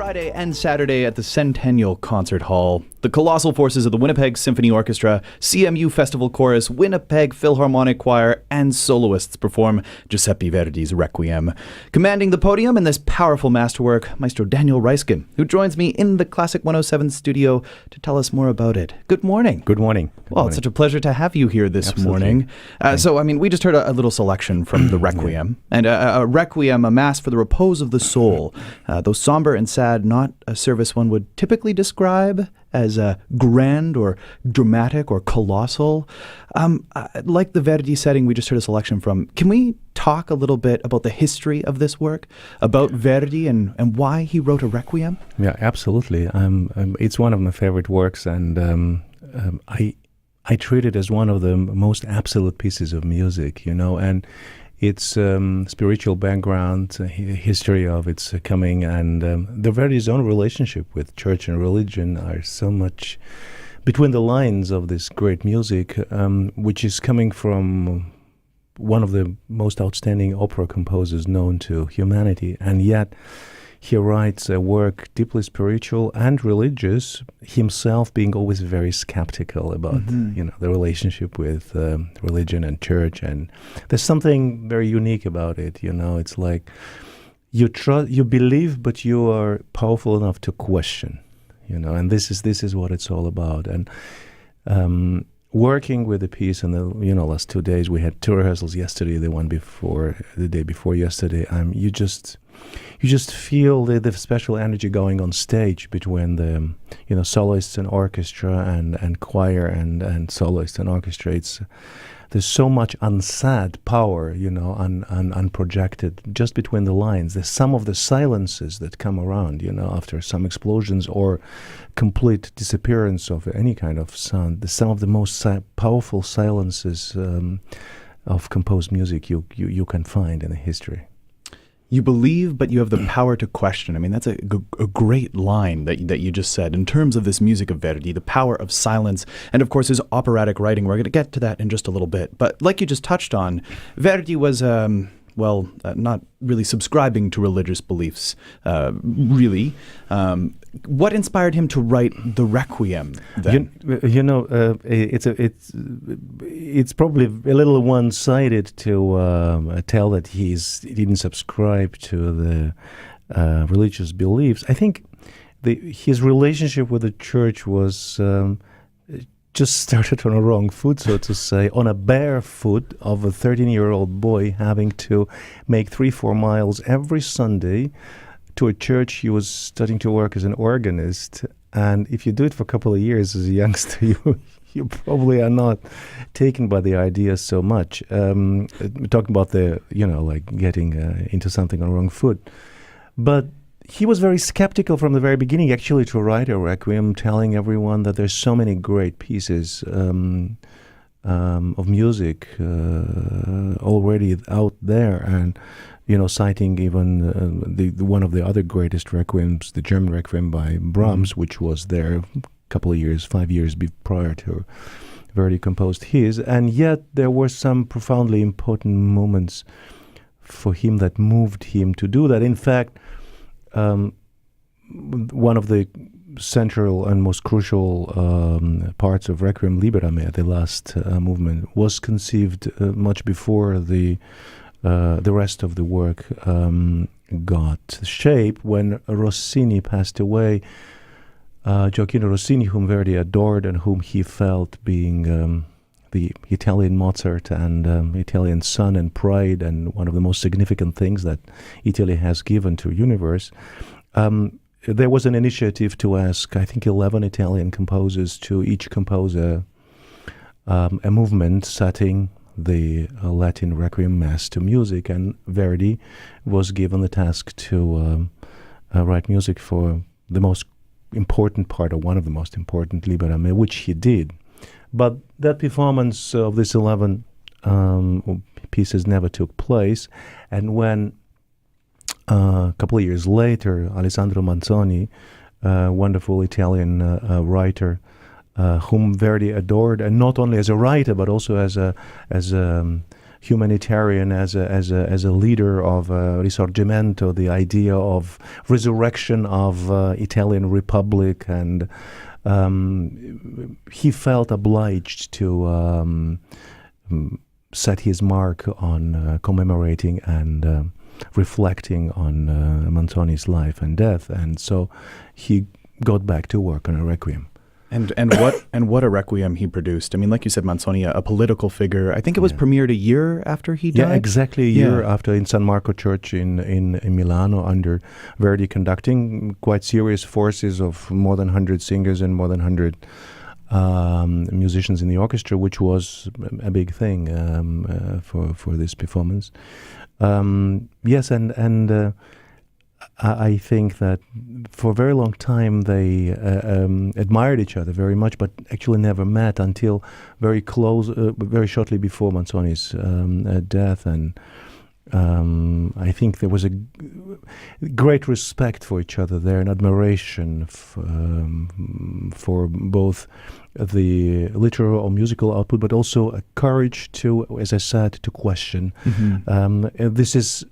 Friday and Saturday at the Centennial Concert Hall, the colossal forces of the Winnipeg Symphony Orchestra, CMU Festival Chorus, Winnipeg Philharmonic Choir, and soloists perform Giuseppe Verdi's Requiem. Commanding the podium in this powerful masterwork, Maestro Daniel Raiskin, who joins me in the Classic 107 studio to tell us more about it. Good morning. Good morning. Well, it's such a pleasure to have you here this morning. We just heard a little selection from the Requiem, and a Requiem, a mass for the repose of the soul. Though somber and sad, not a service one would typically describe as grand or dramatic or colossal. Like the Verdi setting we just heard a selection from, can we talk a little bit about the history of this work, about Verdi and why he wrote a Requiem? Yeah, absolutely. It's one of my favorite works, and I treat it as one of the most absolute pieces of music, and its spiritual background, history of its coming, and the Verdi's own relationship with church and religion are so much between the lines of this great music, which is coming from one of the most outstanding opera composers known to humanity, and yet he writes a work deeply spiritual and religious, himself being always very skeptical about, the relationship with religion and church. And there's something very unique about it. It's like you believe, but you are powerful enough to question. And this is what it's all about. And working with the piece in the last 2 days, we had 2 rehearsals yesterday, the day before yesterday. You just feel the special energy going on stage between the soloists and orchestra and choir and soloists and orchestra. There's so much unsaid power, unprojected just between the lines. There's some of the silences that come around, after some explosions or complete disappearance of any kind of sound. There's some of the most powerful silences of composed music you can find in the history. You believe, but you have the power to question. I mean, that's a great line that you just said. In terms of this music of Verdi, the power of silence, and of course his operatic writing. We're going to get to that in just a little bit. But like you just touched on, Verdi was, not really subscribing to religious beliefs, really. What inspired him to write the Requiem then? It's probably a little one-sided to tell that he didn't subscribe to the religious beliefs. I think his relationship with the church was just started on a wrong foot, so to say, on a bare foot of a 13-year-old boy having to make 3-4 miles every Sunday to a church. He was studying to work as an organist, and if you do it for a couple of years as a youngster, you probably are not taken by the idea so much. We're talking about getting into something on the wrong foot. But he was very skeptical from the very beginning, actually, to write a Requiem, telling everyone that there's so many great pieces of music already out there, and citing even one of the other greatest Requiems, the German Requiem by Brahms, which was there a couple of years, 5 years prior to Verdi composed his. And yet there were some profoundly important moments for him that moved him to do that. In fact, one of the central and most crucial parts of Requiem Libera Me, the last movement, was conceived much before the rest of the work got shape when Rossini passed away. Gioacchino Rossini, whom Verdi adored and whom he felt being the Italian Mozart and Italian son and pride, and one of the most significant things that Italy has given to universe. There was an initiative to ask, I think, 11 Italian composers to each compose a movement setting the Latin Requiem Mass to music, and Verdi was given the task to write music for the most important part, or one of the most important, Libera Me, which he did. But that performance of these 11 pieces never took place, and when a couple of years later, Alessandro Manzoni, a wonderful Italian writer, whom Verdi adored, and not only as a writer but also as a humanitarian, as a leader of Risorgimento, the idea of resurrection of Italian Republic, and he felt obliged to set his mark on commemorating and reflecting on Manzoni's life and death, and so he got back to work on a Requiem. And what a Requiem he produced. I mean, like you said, Manzoni, a political figure. I think it was premiered a year after he died. Yeah, exactly a year after, in San Marco Church in Milano, under Verdi conducting, quite serious forces of more than 100 singers and more than 100 musicians in the orchestra, which was a big thing for this performance. Yes, and I think that for a very long time they admired each other very much, but actually never met until very shortly before Manzoni's death. And I think there was a great respect for each other there, and admiration for both the literal or musical output, but also a courage to, as I said, to question. Mm-hmm. This is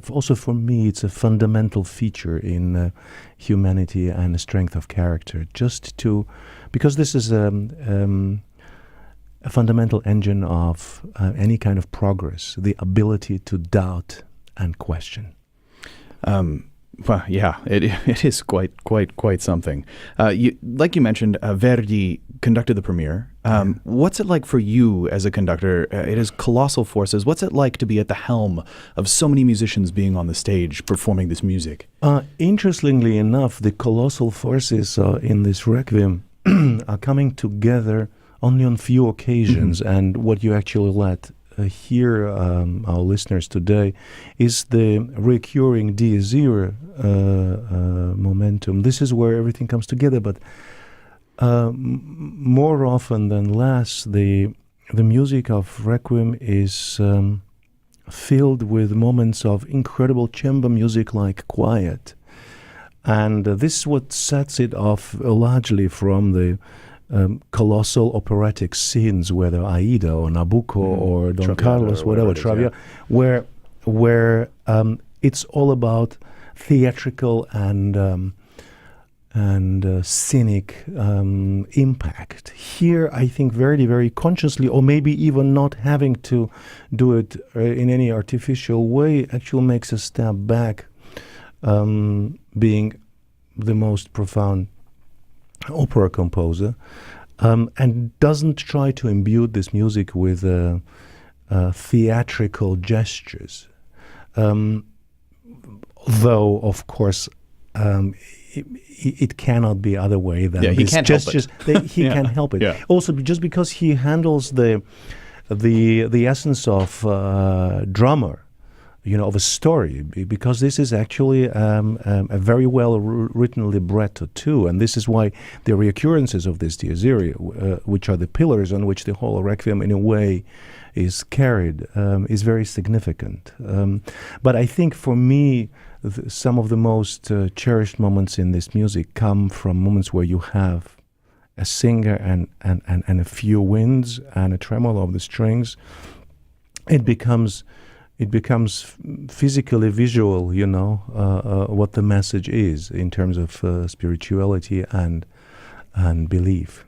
also for me, it's a fundamental feature in humanity and a strength of character. Because this is a fundamental engine of any kind of progress, the ability to doubt and question. Well, yeah, it is quite something. Like you mentioned, Verdi conducted the premiere. What's it like for you as a conductor? It is colossal forces. What's it like to be at the helm of so many musicians being on the stage performing this music? Interestingly enough, the colossal forces in this Requiem are coming together only on few occasions, mm-hmm. and what you actually let hear our listeners today is the recurring Dies Irae momentum. This is where everything comes together, but more often than less, the music of Requiem is filled with moments of incredible chamber music like quiet, and this is what sets it off largely from the colossal operatic scenes, whether Aida or Nabucco or Don Carlos, whatever, Traviata, where it's all about theatrical and scenic impact. Here, I think Verdi very consciously, or maybe even not having to do it in any artificial way, actually makes a step back, being the most profound opera composer, and doesn't try to imbue this music with theatrical gestures. Though, of course, it cannot be other way than he these can't gestures. He can't help it. Yeah. Also, just because he handles the essence of drama, of a story, because this is actually a very well written libretto too, and this is why the reoccurrences of this Dies Irae, which are the pillars on which the whole Requiem in a way is carried, is very significant. But I think for me, some of the most cherished moments in this music come from moments where you have a singer and a few winds and a tremolo of the strings. It becomes physically visual, what the message is in terms of spirituality and belief.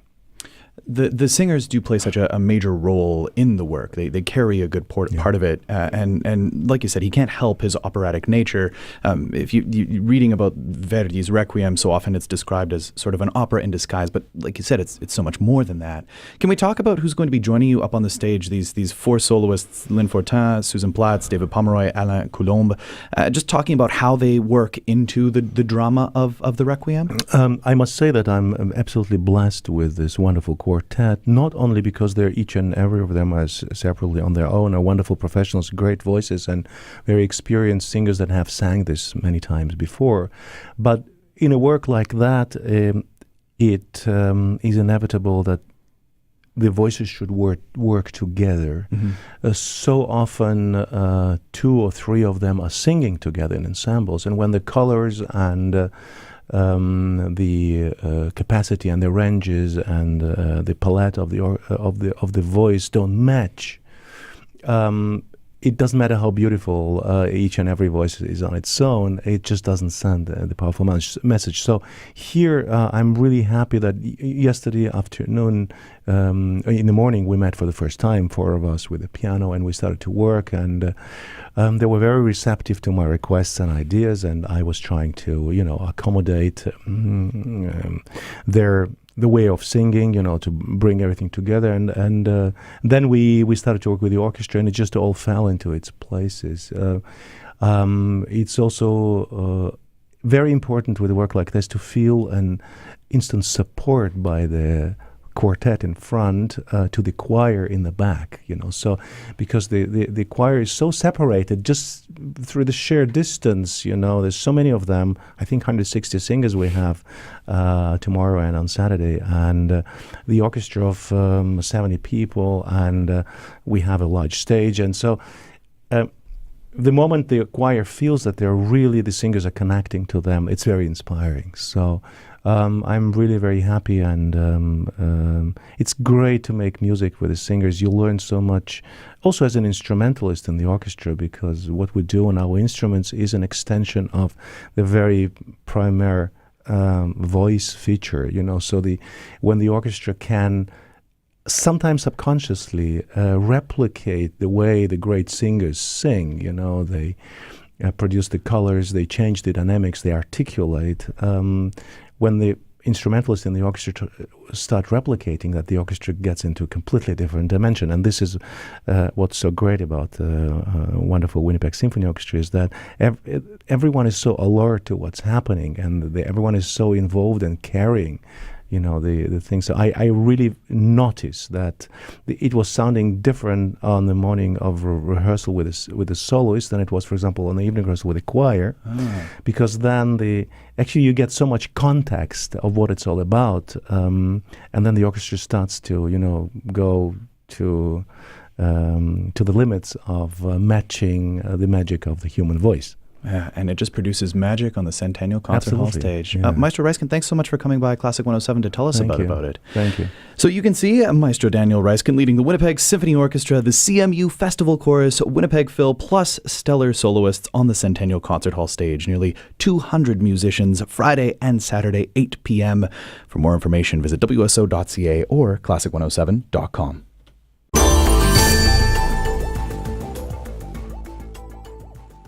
The singers do play such a major role in the work. They carry a good part of it, and like you said, he can't help his operatic nature. If you reading about Verdi's Requiem, so often it's described as sort of an opera in disguise, but like you said, it's so much more than that. Can we talk about who's going to be joining you up on the stage? These four soloists: Lynn Fortin, Susan Platz, David Pomeroy, Alain Coulombe. Just talking about how they work into the drama of the Requiem. I must say that I'm absolutely blessed with this wonderful quartet, not only because they're each and every of them as separately on their own are wonderful professionals, great voices, and very experienced singers that have sang this many times before, but in a work like that, it is inevitable that the voices should work together. Mm-hmm. So often, two or three of them are singing together in ensembles, and when the colors and the capacity and the ranges and the palette of the voice don't match, it doesn't matter how beautiful each and every voice is on its own, it just doesn't send the powerful message. So here, I'm really happy that yesterday afternoon, in the morning, we met for the first time, 4 of us with the piano, and we started to work, and they were very receptive to my requests and ideas, and I was trying to, accommodate the way of singing, to bring everything together, and then we started to work with the orchestra, and it just all fell into its places. It's also very important with a work like this to feel an instant support by the quartet in front to the choir in the back, so because the choir is so separated just through the sheer distance, there's so many of them. I think 160 singers we have tomorrow and on Saturday, and the orchestra of 70 people, and we have a large stage, and so the moment the choir feels that the singers are connecting to them, it's very inspiring. So I'm really very happy, and it's great to make music with the singers. You learn so much, also as an instrumentalist in the orchestra, because what we do on our instruments is an extension of the very primary voice feature. So when the orchestra can sometimes subconsciously replicate the way the great singers sing, they produce the colors, they change the dynamics, they articulate. When the instrumentalists in the orchestra start replicating that, the orchestra gets into a completely different dimension. And this is what's so great about the wonderful Winnipeg Symphony Orchestra, is that everyone is so alert to what's happening, and everyone is so involved and carrying the things. So I really noticed that it was sounding different on the morning of rehearsal with the soloist than it was, for example, on the evening rehearsal with the choir, because then you get so much context of what it's all about, and then the orchestra starts to go to the limits of matching the magic of the human voice. Yeah, and it just produces magic on the Centennial Concert Hall stage. Yeah. Maestro Raiskin, thanks so much for coming by Classic 107 to tell us about it. Thank you. So you can see Maestro Daniel Raiskin leading the Winnipeg Symphony Orchestra, the CMU Festival Chorus, Winnipeg Phil, plus stellar soloists on the Centennial Concert Hall stage. Nearly 200 musicians, Friday and Saturday, 8 p.m. For more information, visit wso.ca or classic107.com.